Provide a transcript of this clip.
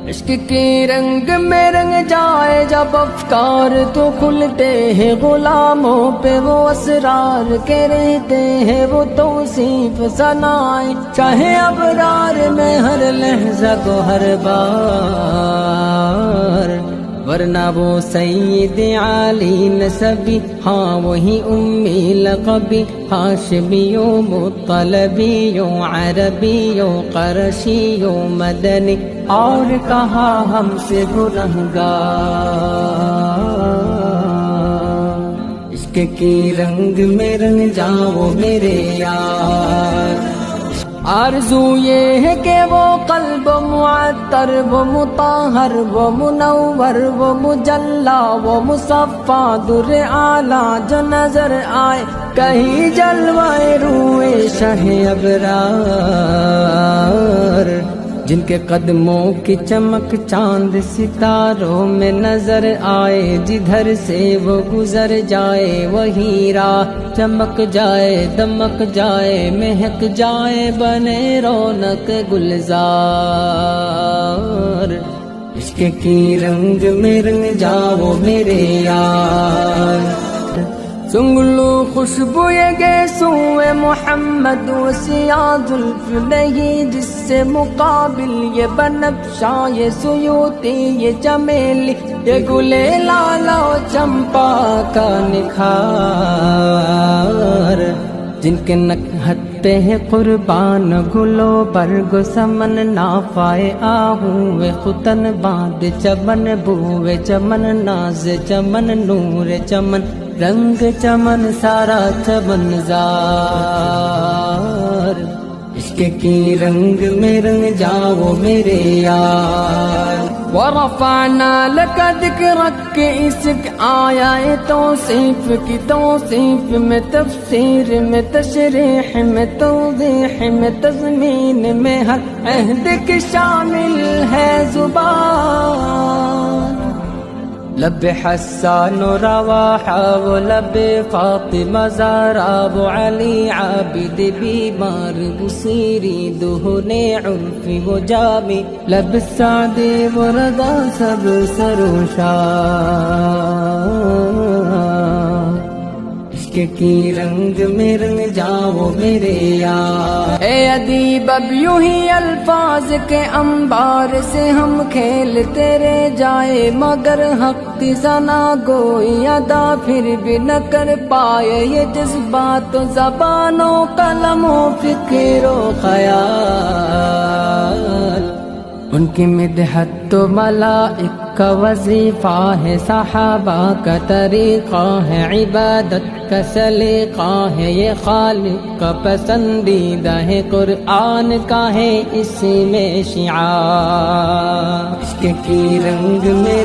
عشق کے رنگ میں رنگ جائے جب افکار تو کھلتے ہیں غلاموں پہ وہ اسرار کے رہتے ہیں وہ توصیف ثنائے چاہے ابرار میں ہر لحظہ کو ہر بار ورنہ وہ سید عالی نسبی ہاں وہی امی لقبی ہاشمیوں مطلبیوں عربیوں قرشیوں مدنی اور کہا ہم سے گنہگار عشق کی رنگ میں رنگ جاؤ میرے یار آرزو یہ ہے کہ وہ قلب معطر وہ مطہر وہ منور وہ مجلا وہ مصفا در اعلیٰ جو نظر آئے کہیں جلوائے روئے شہ ابرار جن کے قدموں کی چمک چاند ستاروں میں نظر آئے جدھر سے وہ گزر جائے وہی راہ چمک جائے دمک جائے مہک جائے بنے رونق گلزار عشق کی رنگ میں رنگ جاؤ میرے یار سنگلو خوشبو یہ گیسوئے محمد وسیاہ زلف نہیں جس سے مقابل یہ بنفشا یہ سیوتی یہ چمیلی یہ گلے لالا و چمپا کا نکھار جن کے نکہت پہ ہے قربان گلو برگ سمن نافائے آہوے ختن باندھ چمن بوے چمن ناز چمن نور چمن رنگ چمن سارا چمن زار عشق کی رنگ میں رنگ جاؤ میرے یار ورفعنا لك ذکرک کے اسک آیا ہے توصیف کی توصیف میں تفسیر میں تشریح میں توضیح میں تضمین میں ہر عہد کی شامل ہے زبان لب حسان و رواحہ و لب فاطمہ زہرا و علی عابد بیمار بصیری دہن عرفی و جامی لب سعد و رضا سب سروشار عشق کی رنگ میں رنگ جاؤ میرے یار اے ادیب اب یوں ہی الفاظ کے انبار سے ہم کھیلتے رہ جائے مگر حق کی ثنا گوئی ادا پھر بھی نہ کر پائے یہ جذبات و زبان و قلم و فکر و خیال ان کی مدحت تو ملائک کا وظیفہ ہے صحابہ کا طریقہ ہے عبادت کا سلیقہ ہے یہ خالق کا پسندیدہ ہے قرآن کا ہے اسی میں شعار عشق کی رنگ میں